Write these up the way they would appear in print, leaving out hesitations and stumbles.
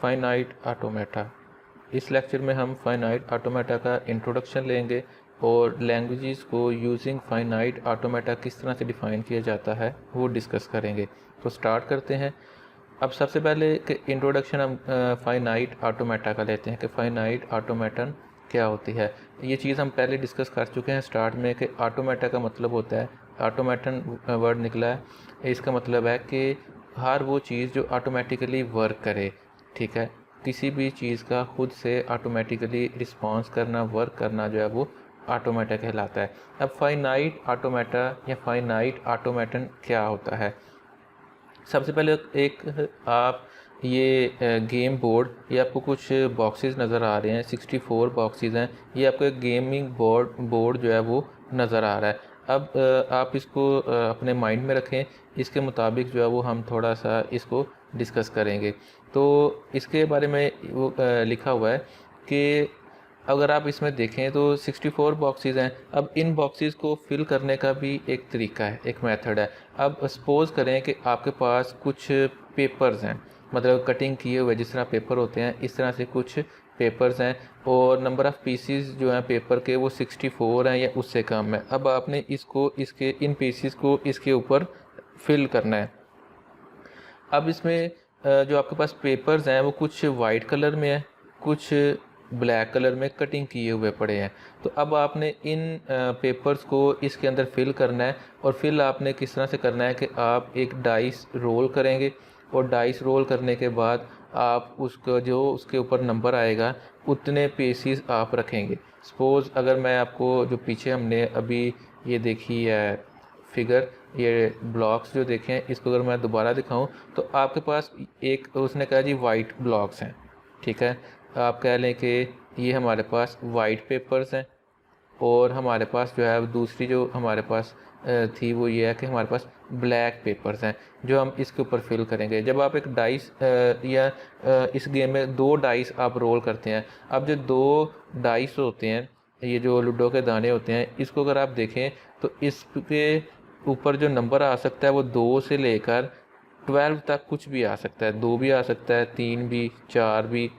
Finite automata. इस lecture में हम फाइनाइट ऑटोमेटा का इंट्रोडक्शन लेंगे और लैंग्वेजेस को यूजिंग फाइनाइट ऑटोमेटा किस तरह से डिफ़ाइन किया जाता है वो डिस्कस करेंगे। तो स्टार्ट करते हैं। अब सबसे पहले इंट्रोडक्शन हम फाइनाइट ऑटोमेटा का लेते हैं कि फाइनाइट ऑटोमेटन क्या होती है। ये चीज़ हम पहले डिस्कस कर चुके हैं स्टार्ट में कि ऑटोमेटा का मतलब होता है, ऑटोमेटन वर्ड निकला है, इसका मतलब है कि हर वो चीज़ जो ऑटोमेटिकली वर्क करे। ठीक है, किसी भी चीज़ का खुद से ऑटोमेटिकली रिस्पॉन्स करना, वर्क करना जो है वो ऑटोमेटा कहलाता है। अब फाइनाइट ऑटोमेटा या फाइनाइट ऑटोमेटन क्या होता है। सबसे पहले एक आप ये गेम बोर्ड, ये आपको कुछ बॉक्सेस नज़र आ रहे हैं, 64 बॉक्सेस हैं। ये आपको एक गेमिंग बोर्ड जो है वो नज़र आ रहा है। अब आप इसको अपने माइंड में रखें, इसके मुताबिक जो है वो हम थोड़ा सा इसको डिस्कस करेंगे। तो इसके बारे में वो लिखा हुआ है कि अगर आप इसमें देखें तो 64 बॉक्सेस हैं। अब इन बॉक्सेस को फिल करने का भी एक तरीका है, एक मेथड है। अब सपोज़ करें कि आपके पास कुछ पेपर्स हैं, मतलब कटिंग किए हुए जिस तरह पेपर होते हैं इस तरह से कुछ पेपर्स हैं और नंबर ऑफ़ पीसीस जो हैं पेपर के वो 64 हैं या उससे कम है। अब आपने इसको इन पीसीस को इसके ऊपर फिल करना है। अब इसमें जो आपके पास पेपर्स हैं वो कुछ वाइट कलर में है, कुछ ब्लैक कलर में कटिंग किए हुए पड़े हैं। तो अब आपने इन पेपर्स को इसके अंदर फिल करना है और फिल आपने किस तरह से करना है कि आप एक डाइस रोल करेंगे और डाइस रोल करने के बाद आप उसको जो उसके ऊपर नंबर आएगा उतने पीसीस आप रखेंगे। सपोज़ अगर मैं आपको जो पीछे हमने अभी ये देखी है फिगर, ये ब्लॉक्स जो देखें, इसको अगर मैं दोबारा दिखाऊं तो आपके पास एक उसने कहा जी वाइट ब्लॉक्स हैं। ठीक है, आप कह लें कि ये हमारे पास वाइट पेपर्स हैं और हमारे पास जो है दूसरी जो हमारे पास थी वो ये है कि हमारे पास ब्लैक पेपर्स हैं जो हम इसके ऊपर फिल करेंगे। जब आप एक डाइस या इस गेम में 2 डाइस आप रोल करते हैं, अब जो 2 डाइस होते हैं, ये जो लूडो के दाने होते हैं, इसको अगर आप देखें तो इसके ऊपर जो नंबर आ सकता है वो 2 से लेकर 12 तक कुछ भी आ सकता है। 2 भी आ सकता है, 3 भी, 4 भी।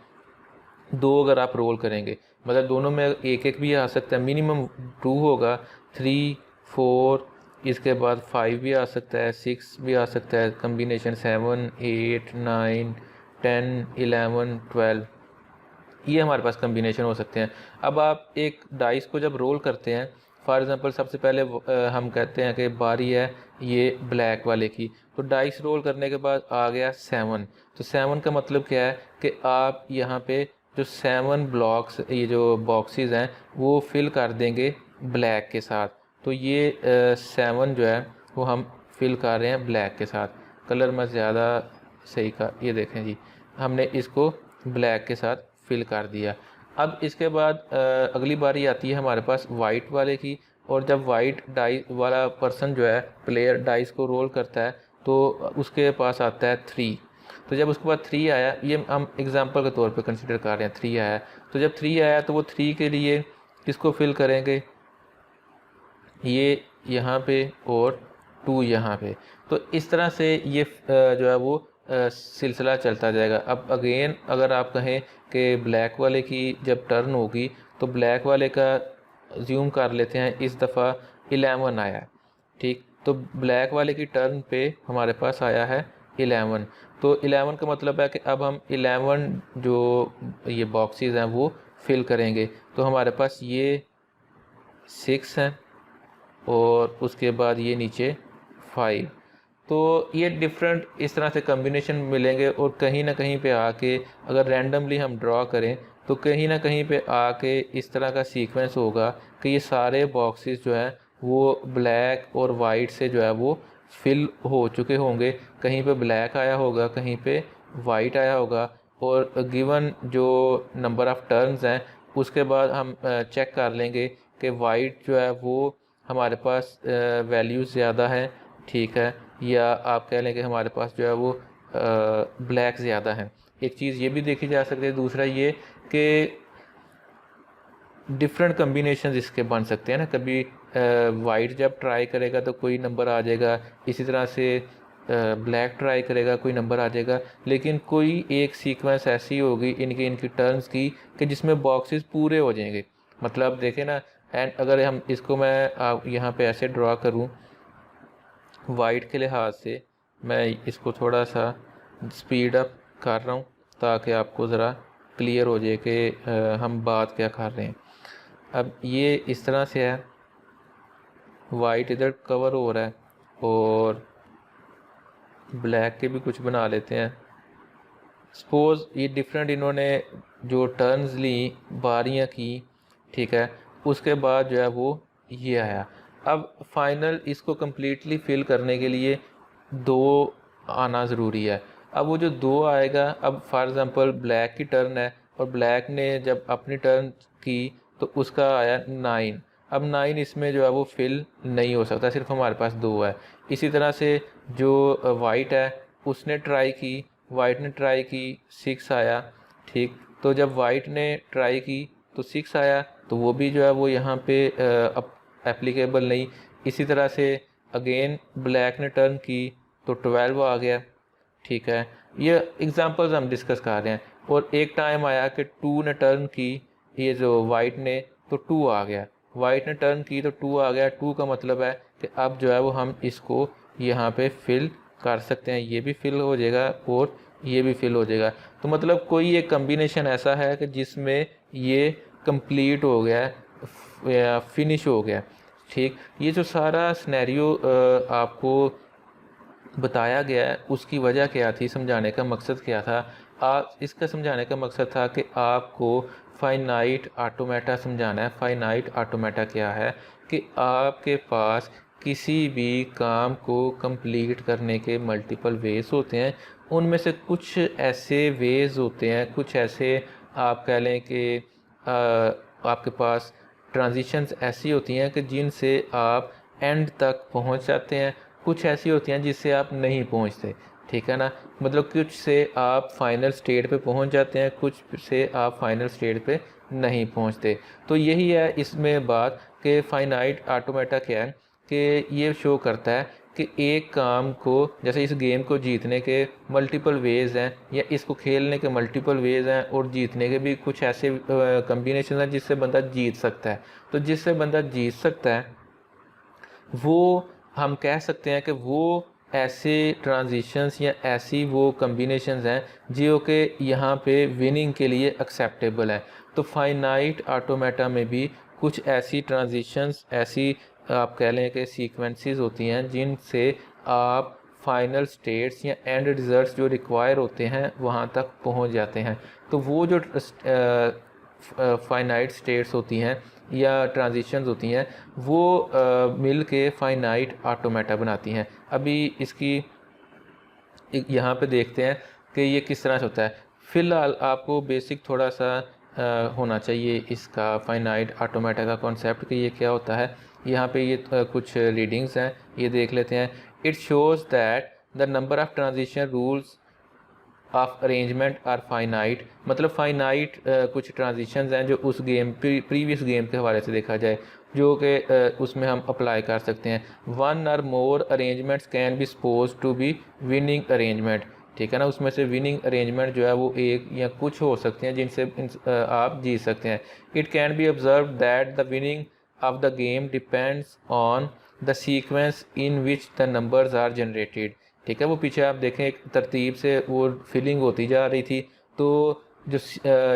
2 अगर आप रोल करेंगे मतलब दोनों में एक एक भी आ सकता है। मिनिमम 2 होगा, 3, 4, इसके बाद 5 भी आ सकता है, 6 भी आ सकता है, कम्बिनेशन 7, 8, 9, 10, 11, 12, ये हमारे पास कम्बिनेशन हो सकते हैं। अब आप एक डाइस को जब रोल करते हैं, फॉर एग्ज़ाम्पल सबसे पहले हम कहते हैं कि बारी है ये ब्लैक वाले की, तो डाइस रोल करने के बाद आ गया 7। तो 7 का मतलब क्या है कि आप यहाँ पे जो 7 ब्लॉक्स, ये जो बॉक्सेस हैं वो फिल कर देंगे ब्लैक के साथ। तो ये 7 जो है वो हम फिल कर रहे हैं ब्लैक के साथ। कलर मैं ज़्यादा सही का, ये देखें जी, हमने इसको ब्लैक के साथ फिल कर दिया। अब इसके बाद अगली बारी आती है हमारे पास वाइट वाले की, और जब वाइट डाइस वाला पर्सन जो है प्लेयर डाइस को रोल करता है तो उसके पास आता है 3। तो जब उसके बाद 3 आया, ये हम एग्जांपल के तौर पे कंसिडर कर रहे हैं, 3 आया, तो जब 3 आया तो वो 3 के लिए किसको फिल करेंगे, ये यहाँ पे और 2 यहाँ पे। तो इस तरह से ये जो है वो सिलसिला चलता जाएगा। अब अगेन अगर आप कहें कि ब्लैक वाले की जब टर्न होगी तो ब्लैक वाले का ज़ूम कर लेते हैं, इस दफ़ा 11 आया। ठीक, तो ब्लैक वाले की टर्न पे हमारे पास आया है 11। तो 11 का मतलब है कि अब हम 11 जो ये बॉक्सेस हैं वो फिल करेंगे। तो हमारे पास ये 6 हैं और उसके बाद ये नीचे 5। तो ये डिफरेंट इस तरह से कम्बिनेशन मिलेंगे और कहीं ना कहीं पे आके अगर रैंडमली हम ड्रॉ करें तो कहीं ना कहीं पे आके इस तरह का सीक्वेंस होगा कि ये सारे बॉक्सेस जो हैं वो ब्लैक और वाइट से जो है वो फिल हो चुके होंगे। कहीं पे ब्लैक आया होगा, कहीं पे वाइट आया होगा, और गिवन जो नंबर ऑफ़ टर्न्स हैं उसके बाद हम चेक कर लेंगे कि वाइट जो है वो हमारे पास वैल्यूज़ ज़्यादा हैं। ठीक है, या आप कह लें कि हमारे पास जो है वो ब्लैक ज़्यादा हैं। एक चीज़ ये भी देखी जा सकती है, दूसरा ये कि डिफरेंट कम्बिनेशन इसके बन सकते हैं ना। कभी वाइट जब ट्राई करेगा तो कोई नंबर आ जाएगा, इसी तरह से ब्लैक ट्राई करेगा, कोई नंबर आ जाएगा, लेकिन कोई एक सीक्वेंस ऐसी होगी इनकी टर्न्स की कि जिसमें बॉक्सेस पूरे हो जाएंगे। मतलब देखें ना, एंड अगर हम इसको मैं यहाँ पे ऐसे ड्रा करूँ वाइट के लिहाज से, मैं इसको थोड़ा सा स्पीड अप कर रहा हूँ ताकि आपको ज़रा क्लियर हो जाए कि हम बात क्या कर रहे हैं। अब ये इस तरह से है, वाइट इधर कवर हो रहा है और ब्लैक के भी कुछ बना लेते हैं। सपोज़ ये डिफरेंट इन्होंने जो टर्न्स ली, बारियां की, ठीक है, उसके बाद जो है वो ये आया। अब फाइनल इसको कम्प्लीटली फिल करने के लिए 2 आना ज़रूरी है। अब वो जो 2 आएगा, अब फॉर एग्ज़ाम्पल ब्लैक की टर्न है और ब्लैक ने जब अपनी टर्न की तो उसका आया 9। अब 9 इसमें जो है वो फिल नहीं हो सकता, सिर्फ हमारे पास 2 है। इसी तरह से जो वाइट है उसने ट्राई की, वाइट ने ट्राई की, 6 आया, ठीक। तो जब वाइट ने ट्राई की तो 6 आया, तो वो भी जो है वो यहाँ पे एप्लीकेबल नहीं। इसी तरह से अगेन ब्लैक ने टर्न की तो 12 आ गया, ठीक है। ये एग्जांपल्स हम डिस्कस कर रहे हैं। और एक टाइम आया कि 2 ने टर्न की, ये जो वाइट ने, तो 2 आ गया, वाइट ने टर्न की तो 2 आ गया। 2 का मतलब है कि अब जो है वो हम इसको यहाँ पे फिल कर सकते हैं, ये भी फिल हो जाएगा और ये भी फिल हो जाएगा। तो मतलब कोई एक कम्बिनेशन ऐसा है कि जिसमें ये कंप्लीट हो गया या फिनिश हो गया, ठीक। ये जो सारा सिनेरियो आपको बताया गया है, उसकी वजह क्या थी, समझाने का मकसद क्या था। इसका समझाने का मकसद था कि आपको फाइनाइट ऑटोमेटा समझाना है। फाइनाइट ऑटोमेटा क्या है कि आपके पास किसी भी काम को कंप्लीट करने के मल्टीपल वेज होते हैं। उनमें से कुछ ऐसे वेज होते हैं, कुछ ऐसे आप कह लें कि आपके पास ट्रांजिशंस ऐसी होती हैं कि जिनसे आप एंड तक पहुंच जाते हैं, कुछ ऐसी होती हैं जिससे आप नहीं पहुंचते, ठीक है ना। मतलब कुछ से आप फाइनल स्टेट पे पहुंच जाते हैं, कुछ से आप फाइनल स्टेट पे नहीं पहुंचते। तो यही है इसमें बात कि फाइनाइट ऑटोमेटा क्या है कि ये शो करता है कि एक काम को, जैसे इस गेम को जीतने के मल्टीपल वेज हैं या इसको खेलने के मल्टीपल वेज हैं और जीतने के भी कुछ ऐसे कम्बिनेशन हैं जिससे बंदा जीत सकता है। तो जिससे बंदा जीत सकता है वो हम कह सकते हैं कि वो ऐसे ट्रांजिशंस या ऐसी वो कम्बिनेशंस हैं जो कि यहाँ पे विनिंग के लिए एक्सेप्टेबल है। तो फाइनाइट ऑटोमेटा में भी कुछ ऐसी ट्रांजिशंस, ऐसी आप कह लें कि सीक्वेंसेस होती हैं जिनसे आप फाइनल स्टेट्स या एंड रिजल्ट्स जो रिक्वायर होते हैं वहाँ तक पहुँच जाते हैं। तो वो जो फाइनाइट स्टेट्स होती हैं या ट्रांजिशंस होती हैं वो मिल के फाइनाइट ऑटोमेटा बनाती हैं। अभी इसकी यहाँ पे देखते हैं कि ये किस तरह से होता है। फ़िलहाल आपको बेसिक थोड़ा सा होना चाहिए इसका फाइनाइट ऑटोमेटा का कॉन्सेप्ट कि ये क्या होता है। यहाँ पे ये कुछ रीडिंग्स हैं, ये देख लेते हैं। It shows that the number of transition rules of arrangement are finite. मतलब फाइनाइट कुछ ट्रांजिशंस हैं जो उस गेम प्रीवियस गेम के हवाले से देखा जाए जो कि उसमें हम अप्लाई कर सकते हैं। 1 और more arrangements can be suppose to be winning arrangement, ठीक है ना। उसमें से विनिंग अरेंजमेंट जो है वो एक या कुछ हो सकते हैं जिनसे आप जीत सकते हैं। It can be observe that the winning of the game depends on the sequence in which the numbers are generated, ठीक है। वो पीछे आप देखें एक तरतीब से वो फिलिंग होती जा रही थी। तो जो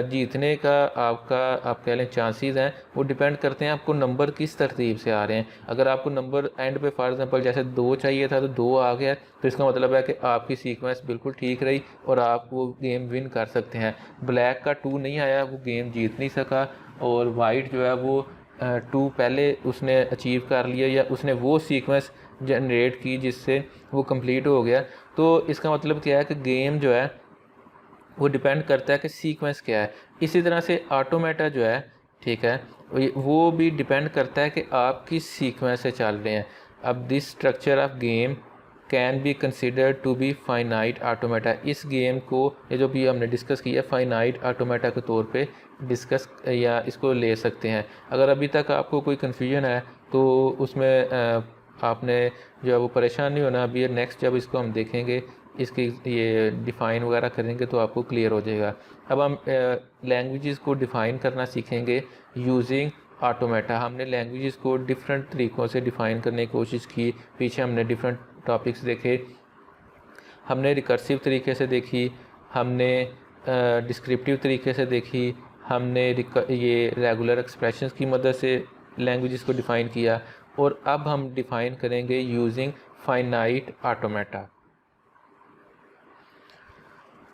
जीतने का आपका आप कह लें चांसेस हैं वो डिपेंड करते हैं आपको नंबर किस तरतीब से आ रहे हैं। अगर आपको नंबर एंड पे फॉर एग्जांपल जैसे 2 चाहिए था तो 2 आ गया, तो इसका मतलब है कि आपकी सीक्वेंस बिल्कुल ठीक रही और आप वो गेम विन कर सकते हैं। ब्लैक का 2 नहीं आया, वो गेम जीत नहीं सका। और वाइट जो है वो 2 पहले उसने अचीव कर लिया या उसने वो सीक्वेंस जनरेट की जिससे वो कंप्लीट हो गया। तो इसका मतलब क्या है कि गेम जो है वो डिपेंड करता है कि सीक्वेंस क्या है। इसी तरह से ऑटोमेटा जो है, ठीक है, वो भी डिपेंड करता है कि आप किस सीक्वेंस से चल रहे हैं। अब this structure of game can be considered to be finite automata. इस गेम को ये जो भी हमने डिस्कस किया फाइनाइट ऑटोमेटा के तौर पे डिस्कस या इसको ले सकते हैं। अगर अभी तक आपको कोई कन्फ्यूजन है तो उसमें आपने जो है वो परेशान नहीं होना। अभी नेक्स्ट जब इसको हम देखेंगे, इसकी ये डिफ़ाइन वगैरह करेंगे तो आपको क्लियर हो जाएगा। अब हम लैंग्वेजेस को डिफ़ाइन करना सीखेंगे यूजिंग ऑटोमेटा। हमने लैंग्वेजेस को डिफरेंट तरीक़ों से डिफ़ाइन करने की कोशिश की। पीछे हमने डिफरेंट टॉपिक्स देखे, हमने रिकर्सिव तरीके से देखी, हमने डिस्क्रिप्टिव तरीके से देखी, हमने ये रेगुलर एक्सप्रेशंस की मदद से लैंग्वेजेस को डिफ़ाइन किया, और अब हम डिफ़ाइन करेंगे using finite automata.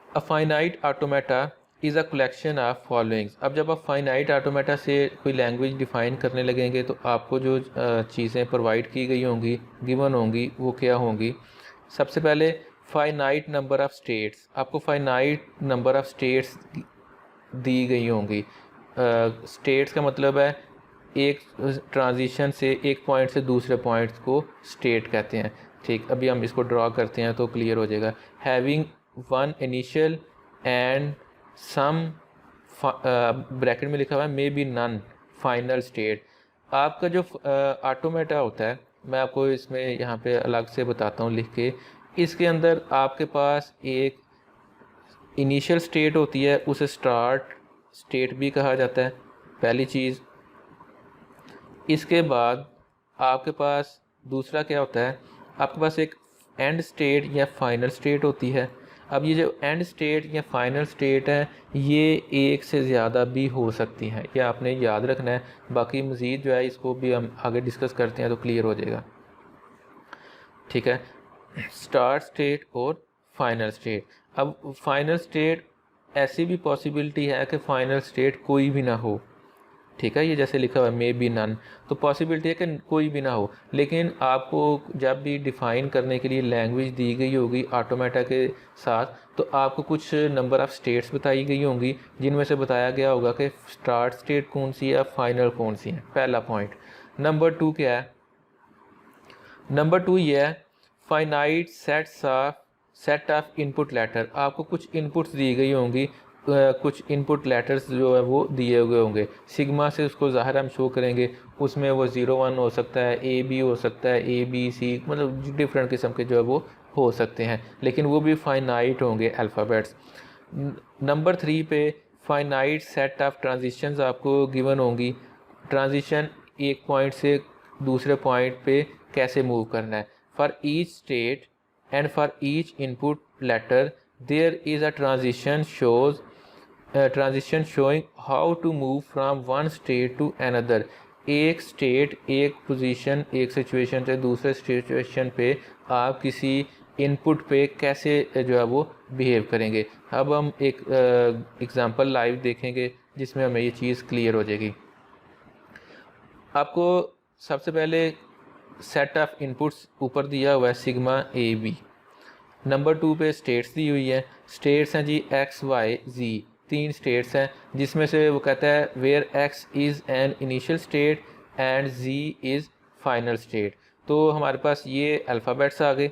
A finite automata is a collection of followings. अब जब आप फाइनाइट ऑटोमेटा से कोई लैंग्वेज डिफ़ाइन करने लगेंगे तो आपको जो चीज़ें प्रोवाइड की गई होंगी, गिवन होंगी, वो क्या होंगी। सबसे पहले फाइनाइट नंबर ऑफ़ स्टेट्स, आपको फाइनाइट नंबर ऑफ़ स्टेट्स दी गई होंगी। स्टेट्स का मतलब है एक ट्रांजिशन से एक पॉइंट से दूसरे पॉइंट्स को स्टेट कहते हैं। ठीक, अभी हम इसको ड्रॉ करते हैं तो क्लियर हो जाएगा। Having one initial and some, bracket में लिखा हुआ है may be non final state. आपका जो ऑटोमेटा होता है, मैं आपको इसमें यहाँ पे अलग से बताता हूँ लिख के। इसके अंदर आपके पास एक इनिशियल स्टेट होती है, उसे स्टार्ट स्टेट भी कहा जाता है, पहली चीज़। इसके बाद आपके पास दूसरा क्या होता है, आपके पास एक एंड स्टेट या फाइनल स्टेट होती है। अब ये जो एंड स्टेट या फाइनल स्टेट है, ये एक से ज़्यादा भी हो सकती हैं, ये आपने याद रखना है। बाकी मज़ीद जो है इसको भी हम आगे डिस्कस करते हैं तो क्लियर हो जाएगा। ठीक है, स्टार्ट स्टेट और फाइनल स्टेट। अब फाइनल स्टेट ऐसी भी पॉसिबिलिटी है कि फ़ाइनल स्टेट कोई भी ना हो। ठीक है, ये जैसे लिखा हुआ है मे बी नन, तो पॉसिबिलिटी है कि कोई भी ना हो। लेकिन आपको जब भी डिफ़ाइन करने के लिए लैंग्वेज दी गई होगी ऑटोमेटा के साथ, तो आपको कुछ नंबर ऑफ़ स्टेट्स बताई गई होंगी, जिनमें से बताया गया होगा कि स्टार्ट स्टेट कौन सी है, फाइनल कौन सी है। पहला पॉइंट। नंबर 2 क्या है, नंबर 2 ये है finite set of input letter. आपको कुछ इनपुट्स दी गई होंगी, कुछ इनपुट लेटर्स जो है वो दिए हुए होंगे। सिग्मा से उसको ज़ाहिर हम शो करेंगे, उसमें वो 0 1 हो सकता है, ए बी हो सकता है, ए बी सी, मतलब डिफरेंट किस्म के जो है वो हो सकते हैं, लेकिन वो भी फाइनाइट होंगे अल्फ़ाबेट्स। नंबर 3 पे फाइनाइट सेट ऑफ ट्रांजिशंस आपको गिवन होंगी। ट्रांजिशन एक पॉइंट से दूसरे पॉइंट पे कैसे मूव करना है। For each state and for each input letter there is a transition showing how to move from one state to another. एक स्टेट, एक पोजीशन, एक सिचुएशन से दूसरे सिचुएशन पे आप किसी इनपुट पे कैसे जो है वो बिहेव करेंगे। अब हम एक एग्ज़ाम्पल लाइव देखेंगे जिसमें हमें ये चीज़ क्लियर हो जाएगी। आपको सबसे पहले सेट ऑफ इनपुट्स ऊपर दिया हुआ है सिग्मा ए बी। नंबर 2 पे स्टेट्स दी हुई है। स्टेट्स हैं Z X Y Z, 3 states हैं, जिसमें से वो कहता है where X is an initial state and Z is final state. तो हमारे पास ये अल्फ़ाबेट्स आ गए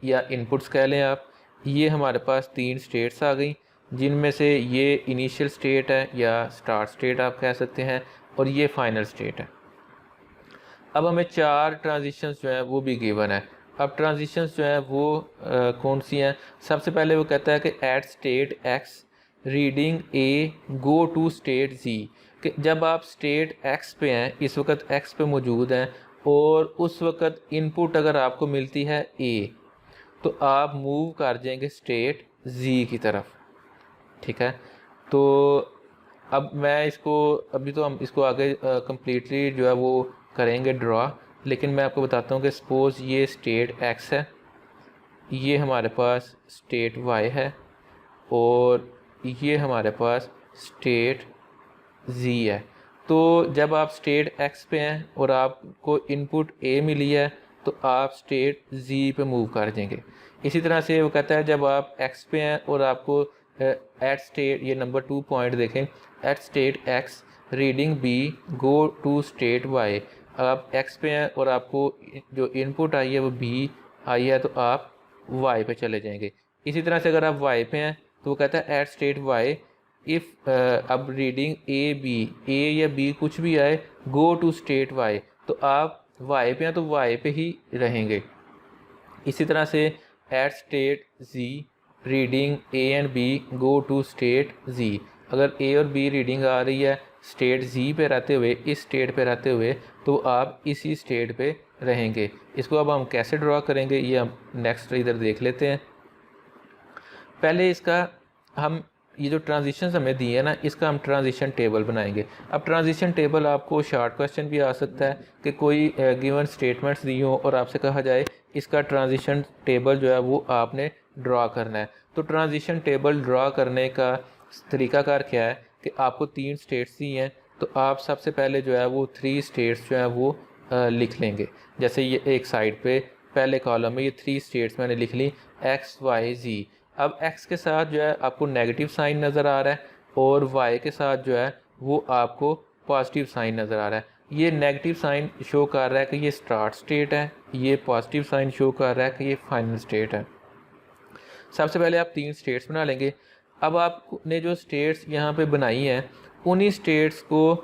या इनपुट्स कह लें आप। ये हमारे पास 3 स्टेट्स आ गई, जिनमें से ये इनिशियल स्टेट है या स्टार्ट स्टेट आप कह सकते हैं, और ये फाइनल स्टेट है। अब हमें 4 ट्रांजिशंस जो है वो भी गिवन है। अब ट्रांजिशंस जो है वो कौन सी हैं। सबसे पहले वो कहता है कि at state X reading A go to state G, कि जब आप स्टेट एक्स पे हैं, इस वक्त एक्स पे मौजूद हैं, और उस वक्त इनपुट अगर आपको मिलती है ए, तो आप मूव कर जाएंगे स्टेट जी की तरफ। ठीक है, तो अब मैं इसको, अभी तो हम इसको आगे कम्प्लीटली जो है वो करेंगे ड्रॉ, लेकिन मैं आपको बताता हूँ कि सपोज़ ये स्टेट एक्स है, ये हमारे पास स्टेट वाई है, और ये हमारे पास स्टेट जी है। तो जब आप स्टेट एक्स पे हैं और आपको इनपुट ए मिली है, तो आप स्टेट जी पे मूव कर देंगे। इसी तरह से वो कहता है जब आप एक्स पे हैं और आपको एट स्टेट, ये नंबर 2 पॉइंट देखें, at state X reading B go to state Y. आप एक्स पे हैं और आपको जो इनपुट आई है वो बी आई है, तो आप वाई पे चले जाएंगे। इसी तरह से अगर आप वाई पे हैं तो वो कहता है एट स्टेट वाई इफ़ अब रीडिंग ए बी, ए या बी कुछ भी आए, गो टू स्टेट वाई, तो आप वाई पे हैं तो वाई पे ही रहेंगे। इसी तरह से at state G reading A and B go to state G, अगर ए और बी रीडिंग आ रही है स्टेट जी पे रहते हुए, इस स्टेट पे रहते हुए, तो आप इसी स्टेट पे रहेंगे। इसको अब हम कैसे ड्रा करेंगे ये हम नेक्स्ट इधर देख लेते हैं। पहले इसका हम ये जो ट्रांजिशन हमें दी है ना, इसका हम ट्रांजिशन टेबल बनाएंगे। अब ट्रांजिशन टेबल आपको शॉर्ट क्वेश्चन भी आ सकता है कि कोई गिवन स्टेटमेंट्स दी हो और आपसे कहा जाए इसका ट्रांजिशन टेबल जो है वो आपने ड्रा करना है। तो ट्रांजिशन टेबल ड्रा करने का तरीकाकार क्या है कि आपको 3 स्टेट्स दी हैं, तो आप सबसे पहले जो है वो 3 स्टेट्स जो है वो लिख लेंगे। जैसे ये एक साइड पे पहले कॉलम में ये 3 स्टेट्स मैंने लिख ली एक्स वाई जी। अब x के साथ जो है आपको नेगेटिव साइन नज़र आ रहा है और y के साथ जो है वो आपको पॉजिटिव साइन नज़र आ रहा है। ये नेगेटिव साइन शो कर रहा है कि ये स्टार्ट स्टेट है, ये पॉजिटिव साइन शो कर रहा है कि ये फाइनल स्टेट है। सबसे पहले आप 3 स्टेट्स बना लेंगे। अब आपने जो स्टेट्स यहाँ पे बनाई हैं उन्हीं स्टेट्स को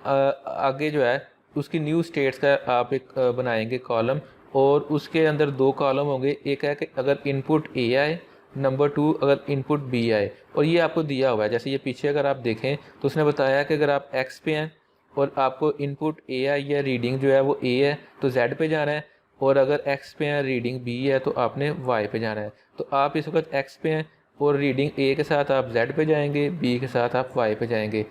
आगे जो है उसकी न्यू स्टेट्स का आप एक बनाएंगे कॉलम, और उसके अंदर 2 कॉलम होंगे। एक है कि अगर इनपुट ए आए, नंबर 2 अगर इनपुट बी आए, और ये आपको दिया हुआ है। जैसे ये पीछे अगर आप देखें तो उसने बताया कि अगर आप एक्स पे हैं और आपको इनपुट ए आई है, रीडिंग जो है वो ए है तो जेड पे जाना है, और अगर एक्स पे हैं रीडिंग बी है तो आपने वाई पे जाना है। तो आप इस वक्त एक्स पे हैं और रीडिंग ए के साथ आप जेड पे जाएंगे, बी के साथ आप वाई पे जाएंगे।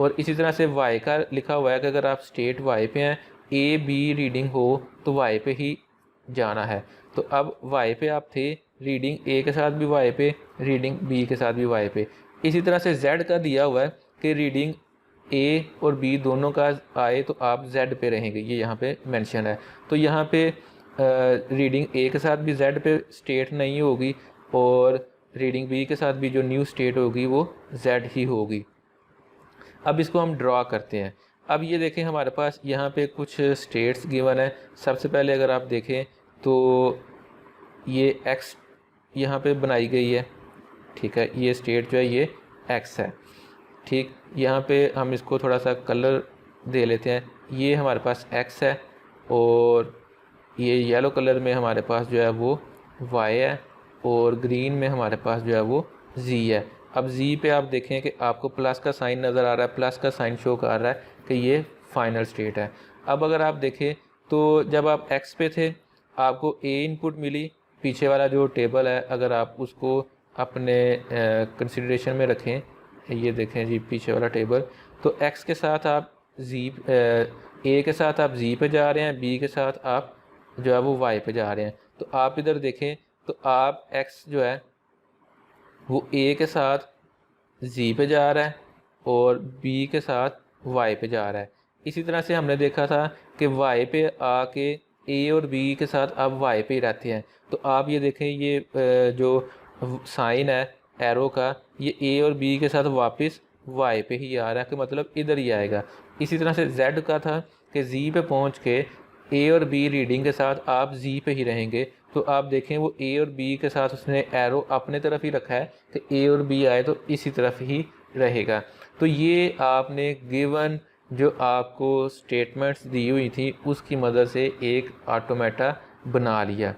और इसी तरह से वाई का लिखा हुआ है कि अगर आप स्टेट वाई पे हैं, ए बी रीडिंग हो तो वाई पे ही जाना है। तो अब वाई पे आप थे, रीडिंग ए के साथ भी वाई पे, रीडिंग बी के साथ भी वाई पे। इसी तरह से जेड का दिया हुआ है कि रीडिंग ए और बी दोनों का आए तो आप जेड पे रहेंगे, ये यहाँ पे मेंशन है। तो यहाँ पे रीडिंग ए के साथ भी जेड पे स्टेट नहीं होगी और रीडिंग बी के साथ भी जो न्यू स्टेट होगी वो जेड ही होगी। अब इसको हम ड्रा करते हैं। अब ये देखें हमारे पास यहाँ पे कुछ स्टेट्स गिवन है। सबसे पहले अगर आप देखें तो ये एक्स यहाँ पे बनाई गई है, ठीक है, ये स्टेट जो है ये एक्स है, ठीक। यहाँ पे हम इसको थोड़ा सा कलर दे लेते हैं। ये हमारे पास एक्स है और ये येलो कलर में हमारे पास जो है वो वाई है और ग्रीन में हमारे पास जो है वो जी है। अब जी पे आप देखें कि आपको प्लस का साइन नज़र आ रहा है, प्लस का साइन शो कर रहा है कि ये फाइनल स्टेट है। अब अगर आप देखें तो जब आप एक्स पे थे आपको ए इनपुट मिली, पीछे वाला जो टेबल है अगर आप उसको अपने कंसिडरेशन में रखें, ये देखें जी पीछे वाला टेबल, तो एक्स के साथ आप जी ए के साथ आप जी पे जा रहे हैं, बी के साथ आप जो है वो वाई पे जा रहे हैं। तो आप इधर देखें तो आप एक्स जो है वो ए के साथ जी पे जा रहा है और बी के साथ वाई पे जा रहा है। इसी तरह से हमने देखा था कि वाई पे आके ए और बी के साथ आप वाई पे ही रहते हैं। तो आप ये देखें ये जो साइन है एरो का, ये ए और बी के साथ वापस वाई पे ही आ रहा है कि मतलब इधर ही आएगा। इसी तरह से जेड का था कि जी पे पहुंच के ए और बी रीडिंग के साथ आप जी पे ही रहेंगे। तो आप देखें वो ए और बी के साथ उसने एरो अपने तरफ ही रखा है कि ए और बी आए तो इसी तरफ ही रहेगा। तो ये आपने गिवन जो आपको स्टेटमेंट्स दी हुई थी उसकी मदद से एक ऑटोमेटा बना लिया।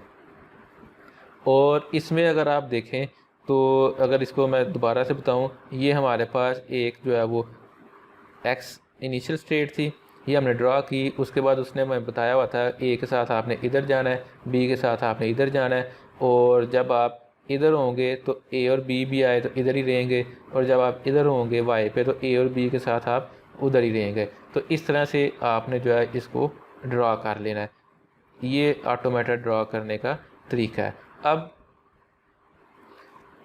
और इसमें अगर आप देखें तो अगर इसको मैं दोबारा से बताऊं, ये हमारे पास एक जो है वो एक्स इनिशियल स्टेट थी, ये हमने ड्रा की। उसके बाद उसने मैं बताया हुआ था ए के साथ आपने इधर जाना है, बी के साथ आपने इधर जाना है, और जब आप इधर होंगे तो ए और बी भी आए तो इधर ही रहेंगे, और जब आप इधर होंगे वाई पे तो ए और बी के साथ आप उधर ही रहेंगे। तो इस तरह से आपने जो है इसको ड्रा कर लेना है। ये ऑटोमेटा ड्रा करने का तरीका है। अब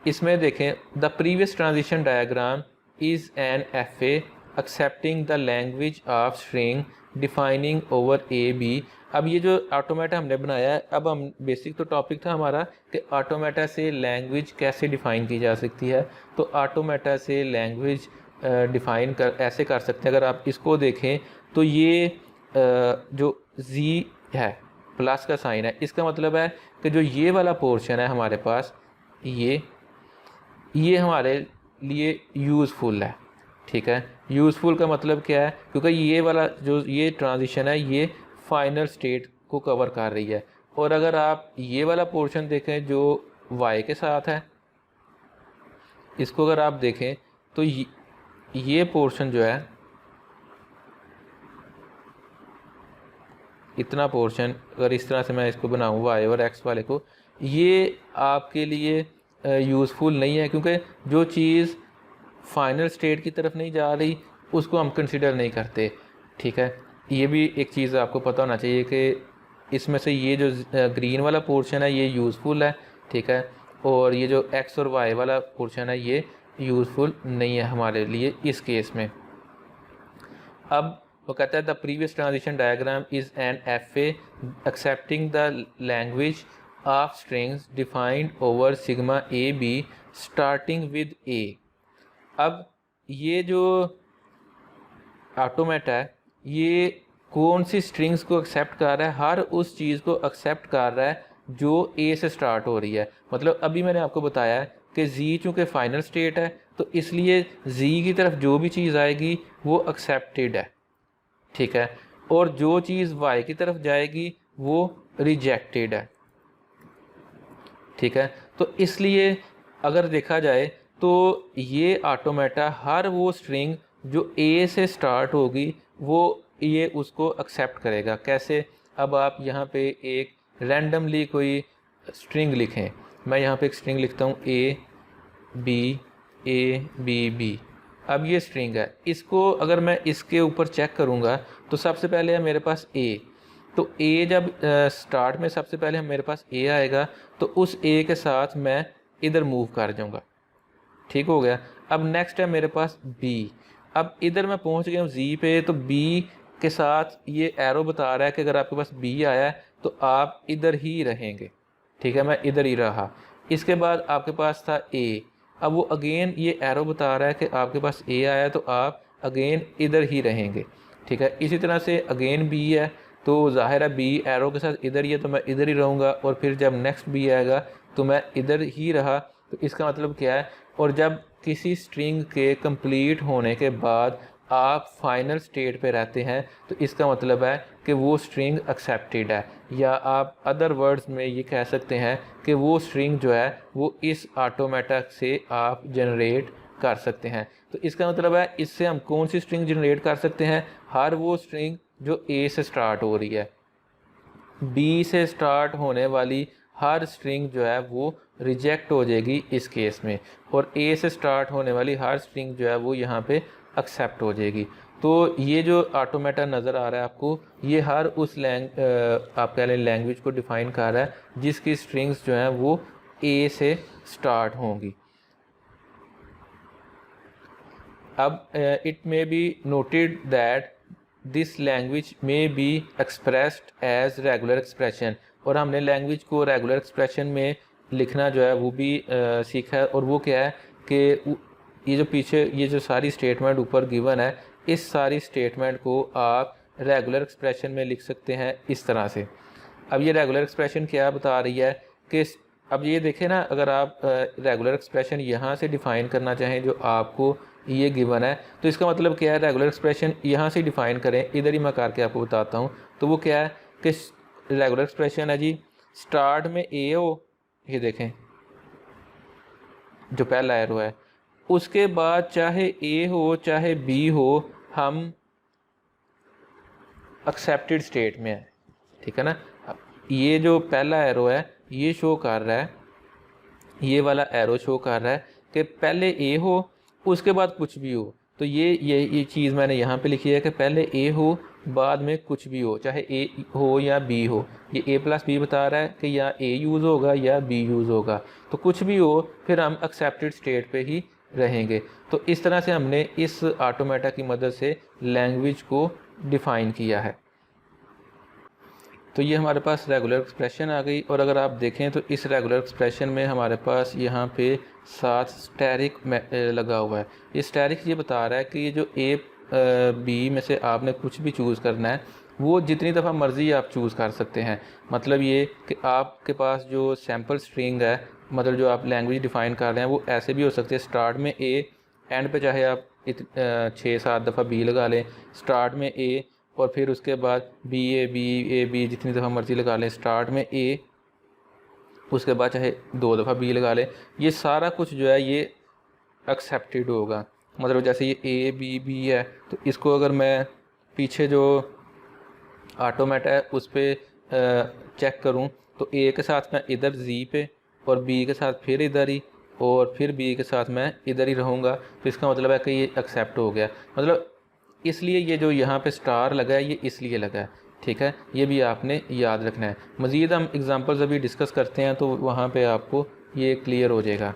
इसमें देखें the previous transition diagram is an F A accepting the language of string defining over A B. अब ये जो ऑटोमेटा हमने बनाया है, अब हम बेसिक तो टॉपिक था हमारा कि ऑटोमेटा से लैंग्वेज कैसे डिफ़ाइन की जा सकती है। तो ऑटोमेटा से लैंग्वेज डिफ़ाइन ऐसे कर सकते हैं। अगर आप इसको देखें तो ये जो जी है प्लस का साइन है, इसका मतलब है कि जो ये वाला पोर्शन है हमारे पास ये हमारे लिए यूज़फुल है, ठीक है। यूज़फुल का मतलब क्या है, क्योंकि ये वाला जो ये ट्रांजिशन है ये फाइनल स्टेट को कवर कर रही है। और अगर आप ये वाला पोर्शन देखें जो y के साथ है, इसको अगर आप देखें तो ये पोर्शन जो है, इतना पोर्शन अगर इस तरह से मैं इसको बनाऊँ y और x वाले को, ये आपके लिए यूज़फुल नहीं है, क्योंकि जो चीज़ फाइनल स्टेट की तरफ नहीं जा रही उसको हम कंसिडर नहीं करते। ठीक है, ये भी एक चीज़ आपको पता होना चाहिए कि इसमें से ये जो ग्रीन वाला पोर्शन है ये यूज़फुल है। ठीक है, और ये जो x और y वाला पोर्शन है ये यूज़फुल नहीं है हमारे लिए इस केस में। अब वो कहता है the previous transition diagram is N FA accepting the language of strings defined over sigma AB starting with A। अब ये जो ऑटोमेटा है ये कौन सी स्ट्रिंग्स को एक्सेप्ट कर रहा है, हर उस चीज़ को एक्सेप्ट कर रहा है जो A से स्टार्ट हो रही है। मतलब अभी मैंने आपको बताया है कि Z चूँकि फाइनल स्टेट है तो इसलिए Z की तरफ जो भी चीज़ आएगी वो एक्सेप्टेड है। ठीक है, और जो चीज़ Y की तरफ जाएगी वो रिजेक्टेड है। ठीक है, तो इसलिए अगर देखा जाए तो ये ऑटोमेटा हर वो स्ट्रिंग जो A से स्टार्ट होगी वो ये उसको एक्सेप्ट करेगा। कैसे? अब आप यहाँ पे एक रैंडमली कोई स्ट्रिंग लिखें, मैं यहाँ पे एक स्ट्रिंग लिखता हूँ A B B। अब ये स्ट्रिंग है, इसको अगर मैं इसके ऊपर चेक करूँगा तो सबसे पहले है मेरे पास A। तो A जब स्टार्ट में सबसे पहले मेरे पास A आएगा तो उस A के साथ मैं इधर मूव कर जाऊँगा। ठीक हो गया। अब नेक्स्ट है मेरे पास B। अब इधर मैं पहुँच गया हूँ Z पे, तो B के साथ ये एरो बता रहा है कि अगर आपके पास B आया है तो आप इधर ही रहेंगे। ठीक है, मैं इधर ही रहा। इसके बाद आपके पास था A। अब वो अगेन ये एरो बता रहा है कि आपके पास A आया तो आप अगेन इधर ही रहेंगे। ठीक है, इसी तरह से अगेन B है तो ज़ाहिर है B एरो के साथ इधर ही है तो मैं इधर ही रहूँगा, और फिर जब नेक्स्ट B आएगा तो मैं इधर ही रहा। तो इसका मतलब क्या है? और जब किसी स्ट्रिंग के कंप्लीट होने के बाद आप फाइनल स्टेट पे रहते हैं तो इसका मतलब है कि वो स्ट्रिंग एक्सेप्टेड है, या आप अदर वर्ड्स में ये कह सकते हैं कि वो स्ट्रिंग जो है वो इस ऑटोमेटा से आप जनरेट कर सकते हैं। तो इसका मतलब है इससे हम कौन सी स्ट्रिंग जनरेट कर सकते हैं? हर वो स्ट्रिंग जो A से स्टार्ट हो रही है। B से स्टार्ट होने वाली हर स्ट्रिंग जो है वो रिजेक्ट हो जाएगी इस केस में, और A से स्टार्ट होने वाली हर स्ट्रिंग जो है वो यहाँ पे एक्सेप्ट हो जाएगी। तो ये जो ऑटोमेटा नज़र आ रहा है आपको, ये हर उस आप कह लें लैंग्वेज को डिफ़ाइन कर रहा है जिसकी स्ट्रिंग्स जो हैं वो A से स्टार्ट होंगी। अब it may be noted that this language may be expressed as regular expression, और हमने लैंग्वेज को रेगुलर एक्सप्रेशन में लिखना जो है वो भी सीखा है। और वो क्या है कि ये जो पीछे ये जो सारी स्टेटमेंट ऊपर गिवन है, इस सारी स्टेटमेंट को आप रेगुलर एक्सप्रेशन में लिख सकते हैं इस तरह से। अब ये रेगुलर एक्सप्रेशन क्या बता रही है कि अब ये देखें ना, अगर आप रेगुलर एक्सप्रेशन यहाँ से डिफ़ाइन करना चाहें जो आपको ये गिवन है, तो इसका मतलब क्या है? रेगुलर एक्सप्रेशन यहाँ से डिफ़ाइन करें, इधर ही मैं करके आपको बताता हूँ। तो वो क्या है कि रेगुलर एक्सप्रेशन है जी, स्टार्ट में A हो, ये देखें जो पहला एरो है, उसके बाद चाहे A हो चाहे B हो, हम एक्सेप्टेड स्टेट में है। ठीक है ना, ये जो पहला एरो है ये शो कर रहा है, ये वाला एरो शो कर रहा है कि पहले A हो उसके बाद कुछ भी हो। तो ये चीज़ मैंने यहाँ पे लिखी है कि पहले A हो बाद में कुछ भी हो, चाहे A हो या B हो। ये A+B बता रहा है कि या A यूज़ होगा या B यूज़ होगा, तो कुछ भी हो फिर हम एक्सेप्टेड स्टेट पे ही रहेंगे। तो इस तरह से हमने इस ऑटोमेटा की मदद से लैंग्वेज को डिफ़ाइन किया है। तो ये हमारे पास रेगुलर एक्सप्रेशन आ गई, और अगर आप देखें तो इस रेगुलर एक्सप्रेशन में हमारे पास यहाँ पे साथ स्टैरिक लगा हुआ है। ये स्टैरिक ये बता रहा है कि ये जो A B में से आपने कुछ भी चूज़ करना है वो जितनी दफ़ा मर्ज़ी आप चूज़ कर सकते हैं। मतलब ये कि आपके पास जो सैम्पल स्ट्रिंग है, मतलब जो आप लैंग्वेज डिफ़ाइन कर रहे हैं, वो ऐसे भी हो सकते हैं, स्टार्ट में A, एंड पे चाहे आप 6-7 दफ़ा B लगा लें, स्टार्ट में A और फिर उसके बाद बी जितनी दफ़ा मर्ज़ी लगा लें, स्टार्ट में ए, उसके बाद चाहे 2 दफ़ा बी लगा लें, ये सारा कुछ जो है ये एक्सेप्टेड होगा। मतलब जैसे ये ए बी है, तो इसको अगर मैं पीछे जो ऑटोमेटा है उस पर चेक करूं, तो ए के साथ मैं इधर जी पे, और बी के साथ फिर इधर ही, और फिर बी के साथ मैं इधर ही रहूँगा। तो इसका मतलब है कि ये एक्सेप्ट हो गया। मतलब इसलिए ये जो यहाँ पे स्टार लगा है ये इसलिए लगा है, ठीक है। ये भी आपने याद रखना है। मज़ीद हम एग्जांपल्स अभी डिस्कस करते हैं तो वहाँ पे आपको ये क्लियर हो जाएगा।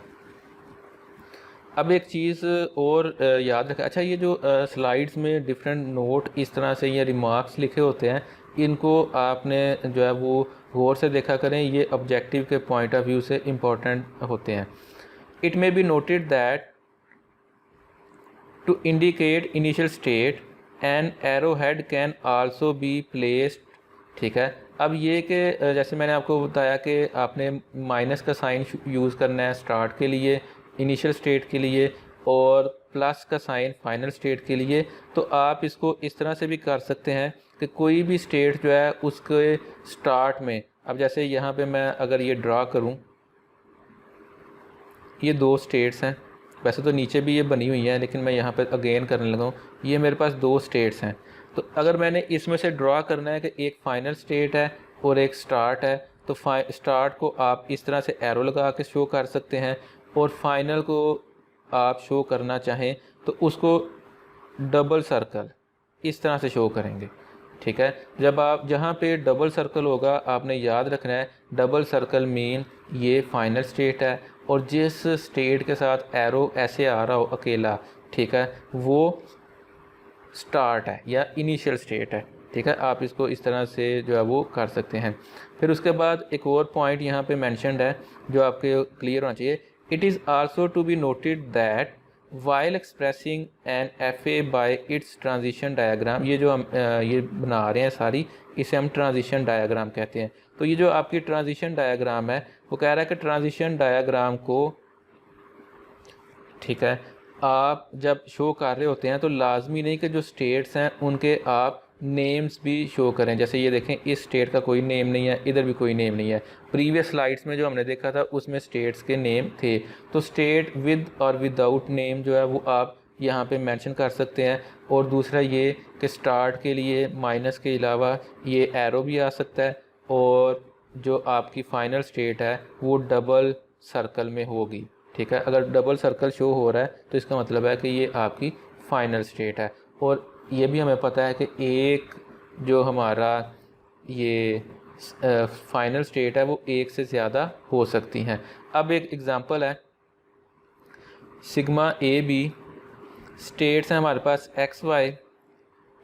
अब एक चीज़ और याद रखें, अच्छा ये जो स्लाइड्स में डिफरेंट नोट इस तरह से या रिमार्क्स लिखे होते हैं, इनको आपने जो है वो गौर से देखा करें, ये ऑब्जेक्टिव के पॉइंट ऑफ व्यू से इम्पोर्टेंट होते हैं। It may be noted that to indicate initial state an arrow head can also be placed, ठीक है। अब ये कि जैसे मैंने आपको बताया कि आपने माइनस का साइन यूज़ करना है स्टार्ट के लिए, इनिशियल स्टेट के लिए, और प्लस का साइन फाइनल स्टेट के लिए। तो आप इसको इस तरह से भी कर सकते हैं कि कोई भी स्टेट जो है उसके स्टार्ट में, अब जैसे यहाँ पे मैं अगर ये ड्रा करूँ, ये 2 स्टेट्स हैं, वैसे तो नीचे भी ये बनी हुई है लेकिन मैं यहाँ पे अगेन करने लगा हूँ। ये मेरे पास 2 स्टेट्स हैं, तो अगर मैंने इसमें से ड्रा करना है कि एक फाइनल स्टेट है और एक स्टार्ट है, तो स्टार्ट को आप इस तरह से एरो लगा के शो कर सकते हैं, और फाइनल को आप शो करना चाहें तो उसको डबल सर्कल इस तरह से शो करेंगे, ठीक है। जब आप जहाँ पे डबल सर्कल होगा आपने याद रखना है, डबल सर्कल मीन ये फाइनल स्टेट है, और जिस स्टेट के साथ एरो ऐसे आ रहा हो अकेला, ठीक है, वो स्टार्ट है या इनिशियल स्टेट है, ठीक है। आप इसको इस तरह से जो है वो कर सकते हैं। फिर उसके बाद एक और पॉइंट यहाँ पे मेंशन्ड है जो आपके क्लियर होना चाहिए। It is also to be noted that while expressing an FA by its transition diagram, ये जो हम ये बना रहे हैं सारी, इसे हम ट्रांजिशन डायग्राम कहते हैं। तो ये जो आपकी ट्रांजिशन डायग्राम है वो कह रहा है कि ट्रांजिशन डायग्राम को, ठीक है, आप जब शो कर रहे होते हैं तो लाजमी नहीं कि जो स्टेट्स हैं उनके आप नेम्स भी शो करें। जैसे ये देखें, इस स्टेट का कोई नेम नहीं है, इधर भी कोई नेम नहीं है। प्रीवियस स्लाइड्स में जो हमने देखा था उसमें स्टेट्स के नेम थे, तो स्टेट विद और विदाउट नेम जो है वो आप यहाँ पे मेंशन कर सकते हैं। और दूसरा ये कि स्टार्ट के लिए माइनस के अलावा ये एरो भी आ सकता है, और जो आपकी फाइनल स्टेट है वो डबल सर्कल में होगी, ठीक है। अगर डबल सर्कल शो हो रहा है तो इसका मतलब है कि ये आपकी फाइनल स्टेट है। और ये भी हमें पता है कि एक जो हमारा ये फाइनल स्टेट है वो एक से ज़्यादा हो सकती हैं। अब एक एग्ज़ाम्पल है, सिग्मा ए बी, स्टेट्स हैं हमारे पास एक्स वाई,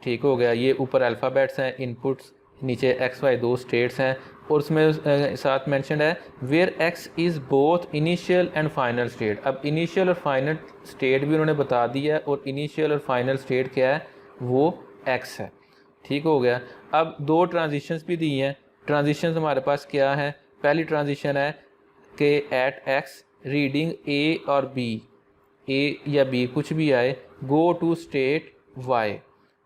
ठीक हो गया। ये ऊपर अल्फ़ाबेट्स हैं इनपुट्स, नीचे एक्स वाई 2 स्टेट्स हैं, और उसमें साथ मेंशन है where X is both initial and final state. अब इनिशियल और फाइनल स्टेट भी उन्होंने बता दिया है, और इनिशियल और फाइनल स्टेट क्या है, वो एक्स है, ठीक हो गया। अब 2 ट्रांजिशंस भी दी हैं। ट्रांजिशंस हमारे पास क्या है, पहली ट्रांजिशन है कि एट एक्स रीडिंग ए और बी, ए या बी कुछ भी आए, गो टू स्टेट वाई,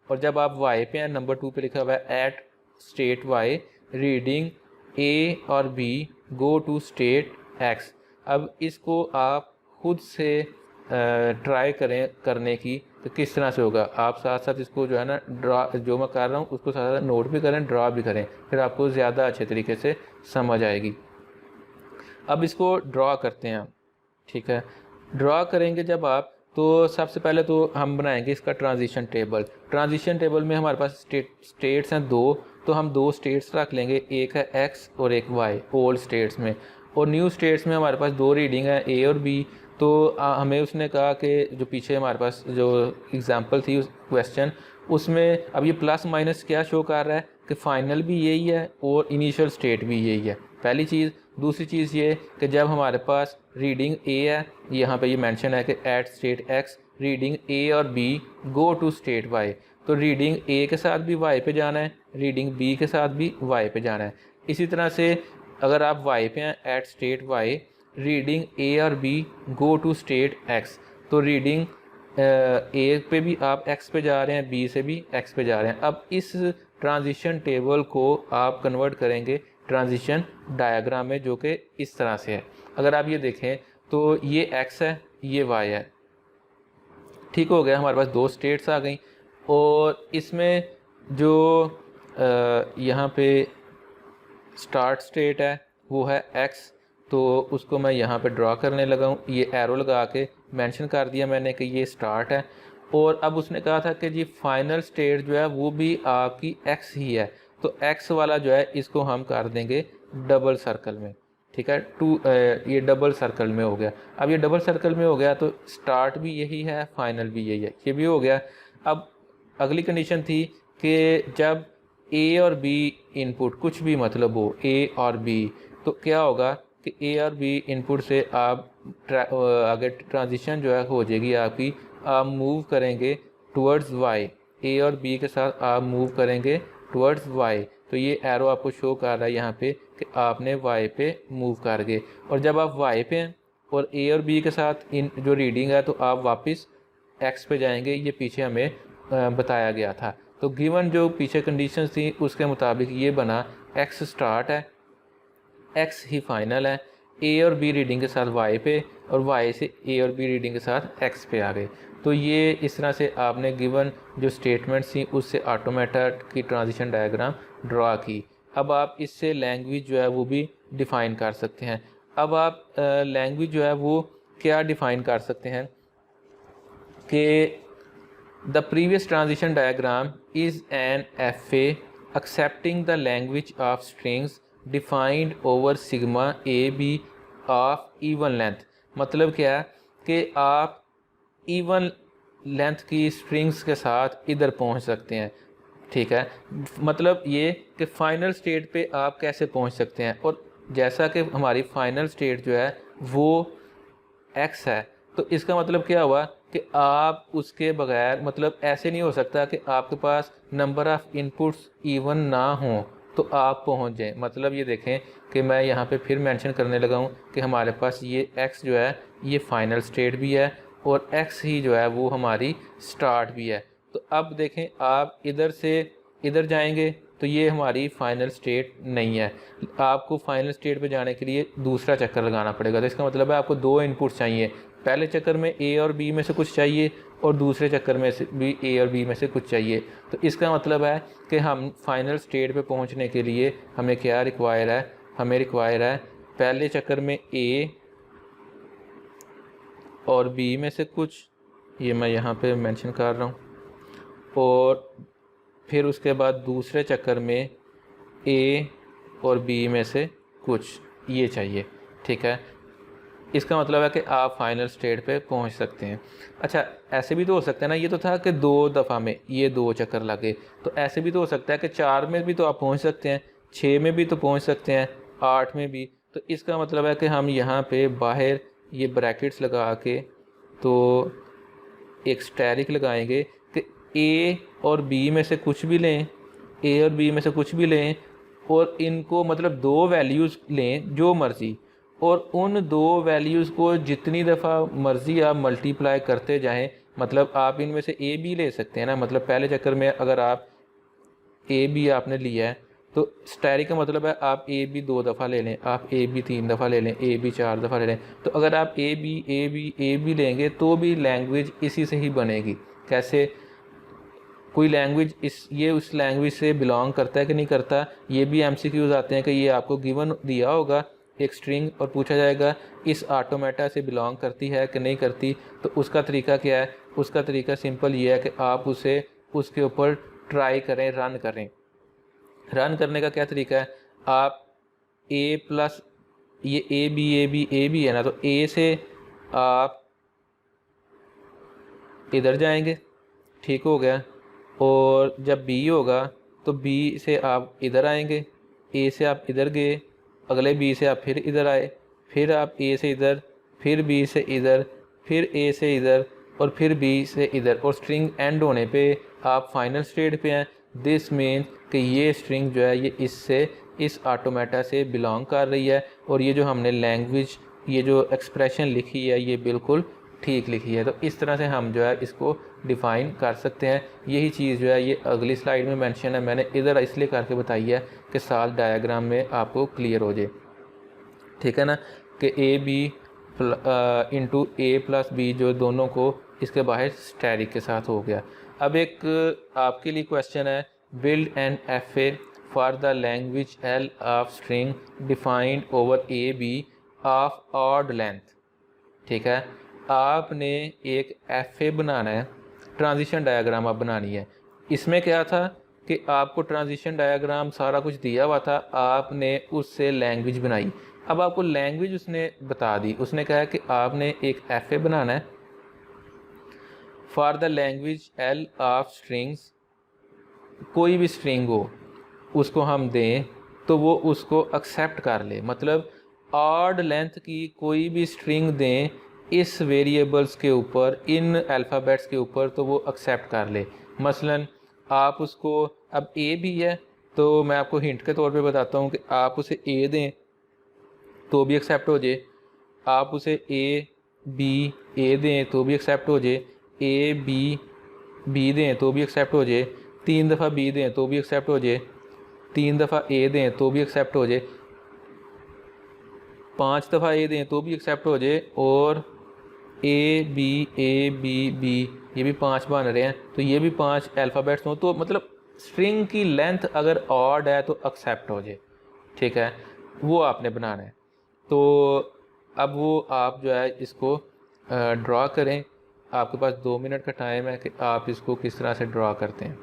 और जब आप वाई पे हैं, नंबर 2 पे लिखा हुआ है at state Y reading A और B go to state X. अब इसको आप खुद से ट्राई करें करने की, तो किस तरह से होगा। आप साथ साथ इसको जो है ना ड्रा, जो मैं कर रहा हूँ उसको साथ साथ नोट भी करें, ड्रा भी करें, फिर आपको ज़्यादा अच्छे तरीके से समझ आएगी। अब इसको ड्रा करते हैं, ठीक है। ड्रा करेंगे जब आप, तो सबसे पहले तो हम बनाएंगे इसका ट्रांजिशन टेबल। ट्रांजिशन टेबल में हमारे पास स्टेट्स हैं 2, तो हम 2 स्टेट्स रख लेंगे, एक है एक्स और एक वाई ओल्ड स्टेट्स में, और न्यू स्टेट्स में हमारे पास 2 रीडिंग है ए और बी। तो हमें उसने कहा कि जो पीछे हमारे पास जो एग्जांपल थी उस क्वेश्चन, उसमें अब ये प्लस माइनस क्या शो कर रहा है कि फाइनल भी यही है और इनिशियल स्टेट भी यही है, पहली चीज़। दूसरी चीज़ ये कि जब हमारे पास रीडिंग ए है, यहाँ पे ये मेंशन है कि at state X reading A और B go to state Y, तो रीडिंग ए के साथ भी वाई पे जाना है, रीडिंग बी के साथ भी वाई पे जाना है। इसी तरह से अगर आप वाई पे हैं, at state Y reading A और B go to state X, तो रीडिंग ए पे भी आप एक्स पे जा रहे हैं, बी से भी एक्स पे जा रहे हैं। अब इस ट्रांजिशन टेबल को आप कन्वर्ट करेंगे ट्रांजिशन डायग्राम में, जो कि इस तरह से है। अगर आप ये देखें तो ये एक्स है, ये वाई है। ठीक हो गया, हमारे पास दो स्टेट्स आ गई। और इसमें जो यहाँ पे स्टार्ट स्टेट है वो है एक्स, तो उसको मैं यहाँ पे ड्रा करने लगा हूँ। ये एरो लगा के मेंशन कर दिया मैंने कि ये स्टार्ट है। और अब उसने कहा था कि जी फाइनल स्टेट जो है वो भी आपकी एक्स ही है, तो एक्स वाला जो है इसको हम कर देंगे डबल सर्कल में। ठीक है, ये डबल सर्कल में हो गया। अब ये डबल सर्कल में हो गया तो स्टार्ट भी यही है, फाइनल भी यही है, ये भी हो गया। अब अगली कंडीशन थी कि जब ए और बी इनपुट कुछ भी मतलब हो, ए और बी, तो क्या होगा कि ए और बी इनपुट से आप आगे ट्रांजिशन जो है हो जाएगी आपकी, आप मूव करेंगे टुवर्ड्स वाई। ए और बी के साथ आप मूव करेंगे टुवर्ड्स वाई, तो ये एरो आपको शो कर रहा है यहाँ पे कि आपने वाई पे मूव कर गए। और जब आप वाई पे हैं और ए और बी के साथ इन जो रीडिंग है तो आप वापस एक्स पे जाएंगे, ये पीछे हमें बताया गया था। तो गिवन जो पीछे कंडीशंस थी उसके मुताबिक ये बना एक्स स्टार्ट है, एक्स ही फाइनल है, ए और बी रीडिंग के साथ वाई पे और वाई से ए और बी रीडिंग के साथ एक्स पे आ गए। तो ये इस तरह से आपने गिवन जो स्टेटमेंट्स थी उससे ऑटोमेटा की ट्रांजिशन डायग्राम ड्रा की। अब आप इससे लैंग्वेज जो है वो भी डिफ़ाइन कर सकते हैं। अब आप लैंग्वेज जो है वो क्या डिफ़ाइन कर सकते हैं कि the previous transition diagram is N FA accepting the language of strings defined over sigma AB of even length। मतलब क्या है कि आप even लेंथ की स्ट्रिंग्स के साथ इधर पहुंच सकते हैं। ठीक है, मतलब ये कि फाइनल स्टेट पे आप कैसे पहुंच सकते हैं। और जैसा कि हमारी फाइनल स्टेट जो है वो एक्स है, तो इसका मतलब क्या हुआ कि आप उसके बगैर, मतलब ऐसे नहीं हो सकता कि आपके पास नंबर ऑफ़ इनपुट्स इवन ना हो तो आप पहुंच जाएं। मतलब ये देखें कि मैं यहाँ पे फिर मेंशन करने लगा हूँ कि हमारे पास ये एक्स जो है ये फाइनल स्टेट भी है और एक्स ही जो है वो हमारी स्टार्ट भी है। तो अब देखें आप इधर से इधर जाएंगे तो ये हमारी फाइनल स्टेट नहीं है। आपको फाइनल स्टेट पे जाने के लिए दूसरा चक्कर लगाना पड़ेगा। तो इसका मतलब है आपको दो इनपुट चाहिए। पहले चक्कर में ए और बी में से कुछ चाहिए और दूसरे चक्कर में से भी ए और बी में से कुछ चाहिए। तो इसका मतलब है कि हम फाइनल स्टेट पे पहुंचने के लिए हमें क्या रिक्वायर है, हमें रिक्वायर है पहले चक्कर में ए और बी में से कुछ, ये मैं यहाँ पे मेंशन कर रहा हूँ, और फिर उसके बाद दूसरे चक्कर में ए और बी में से कुछ ये चाहिए। ठीक है, इसका मतलब है कि आप फाइनल स्टेट पे पहुंच सकते हैं। अच्छा, ऐसे भी तो हो सकता है ना, ये तो था कि 2 दफ़ा में ये 2 चक्कर लगे, तो ऐसे भी तो हो सकता है कि 4 में भी तो आप पहुंच सकते हैं, 6 में भी तो पहुंच सकते हैं, 8 में भी। तो इसका मतलब है कि हम यहाँ पे बाहर ये ब्रैकेट्स लगा के तो एक स्टैरिक लगाएंगे कि ए और बी में से कुछ भी लें, ए और बी में से कुछ भी लें और इनको मतलब 2 वैल्यूज़ लें जो मर्ज़ी, और उन 2 वैल्यूज़ को जितनी दफ़ा मर्ज़ी आप मल्टीप्लाई करते जाएं। मतलब आप इनमें से ए बी ले सकते हैं ना, मतलब पहले चक्कर में अगर आप ए बी आपने लिया है तो स्टैरिक का मतलब है आप ए बी 2 दफ़ा ले लें, आप ए बी 3 दफ़ा ले लें, ए बी 4 दफ़ा ले लें। तो अगर आप ए बी लेंगे तो भी लैंग्वेज इसी से ही बनेगी। कैसे, कोई लैंग्वेज ये उस लैंग्वेज से बिलोंग करता है कि नहीं करता, ये भी MCQs आते हैं कि ये आपको गिवन दिया होगा एक स्ट्रिंग और पूछा जाएगा इस ऑटोमेटा से बिलोंग करती है कि नहीं करती। तो उसका तरीका क्या है, उसका तरीका सिंपल ये है कि आप उसे उसके ऊपर ट्राई करें, रन करें। रन करने का क्या तरीका है, आप ए प्लस ये ए बी है ना, तो ए से आप इधर जाएंगे, ठीक हो गया, और जब बी होगा तो बी से आप इधर आएंगे, ए से आप इधर गए, अगले बी से आप फिर इधर आए, फिर आप ए से इधर, फिर बी से इधर, फिर ए से इधर और फिर बी से इधर, और स्ट्रिंग एंड होने पे आप फाइनल स्टेट पे हैं। दिस मीन्स कि ये स्ट्रिंग जो है ये इससे इस ऑटोमेटा से बिलोंग कर रही है और ये जो हमने लैंग्वेज, ये जो एक्सप्रेशन लिखी है ये बिल्कुल ठीक लिखी है। तो इस तरह से हम जो है इसको डिफ़ाइन कर सकते हैं। यही चीज़ जो है ये अगली स्लाइड में मेंशन है, मैंने इधर इसलिए करके बताई है कि साथ डायग्राम में आपको क्लियर हो जाए, ठीक है ना, कि A B into A plus B जो दोनों को इसके बाहर स्टैरिक के साथ हो गया। अब एक आपके लिए क्वेश्चन है, build an F A for the language L of string defined over A B of odd length, ठीक है। आपने एक एफ ए बनाना है, ट्रांजिशन डायग्राम आप बनानी है। इसमें क्या था कि आपको ट्रांजिशन डायग्राम सारा कुछ दिया हुआ था, आपने उससे लैंग्वेज बनाई। अब आपको लैंग्वेज उसने बता दी, उसने कहा कि आपने एक एफ ए बनाना है for the language L of strings, कोई भी स्ट्रिंग हो उसको हम दें तो वो उसको एक्सेप्ट कर ले, मतलब ऑड लेंथ की कोई भी स्ट्रिंग दें इस वेरिएबल्स के ऊपर, इन अल्फ़ाबेट्स के ऊपर, तो वो एक्सेप्ट कर ले। मसलन आप उसको, अब ए भी है तो मैं आपको हिंट के तौर पे बताता हूँ कि आप उसे ए दें तो भी एक्सेप्ट हो जाए, आप उसे ए दें तो भी एक्सेप्ट हो जाए, ए बी दें तो भी एक्सेप्ट हो जाए, 3 दफ़ा बी दें तो भी एक्सेप्ट हो जाए, 3 दफ़ा ए दें तो भी एक्सेप्ट हो जाए, 5 दफ़ा ए दें तो भी एक्सेप्ट हो जाए, और ए बी बी ये भी 5 बन रहे हैं, तो ये भी 5 अल्फ़ाबेट्स हों, तो मतलब स्ट्रिंग की लेंथ अगर ऑड है तो एक्सेप्ट हो जाए, ठीक है। वो आपने बनाना है। तो अब वो आप जो है इसको ड्रा करें। आपके पास 2 मिनट का टाइम है कि आप इसको किस तरह से ड्रा करते हैं।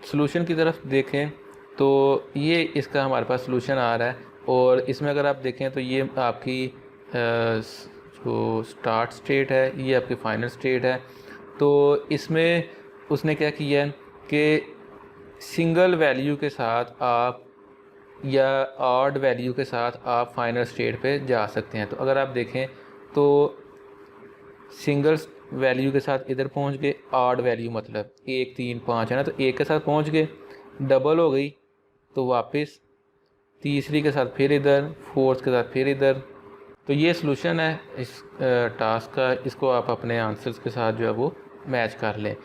सॉल्यूशन की तरफ देखें तो ये इसका हमारे पास सॉल्यूशन आ रहा है, और इसमें अगर आप देखें तो ये आपकी जो स्टार्ट स्टेट है, ये आपकी फाइनल स्टेट है। तो इसमें उसने क्या किया है कि सिंगल वैल्यू के साथ आप या ऑड वैल्यू के साथ आप फाइनल स्टेट पे जा सकते हैं। तो अगर आप देखें तो सिंगल वैल्यू के साथ इधर पहुंच गए, ऑड वैल्यू मतलब 1 3 5 है ना, तो 1 के साथ पहुंच गए, डबल हो गई तो वापस तीसरी के साथ फिर इधर, फोर्थ के साथ फिर इधर। तो ये सॉल्यूशन है इस टास्क का, इसको आप अपने आंसर्स के साथ जो है वो मैच कर लें।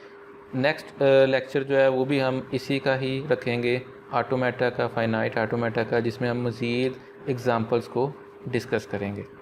नेक्स्ट लेक्चर जो है वो भी हम इसी का ही रखेंगे, ऑटोमेटा का, फाइनाइट ऑटोमेटा का, जिसमें हम मज़ीद एग्ज़ाम्पल्स को डिस्कस करेंगे।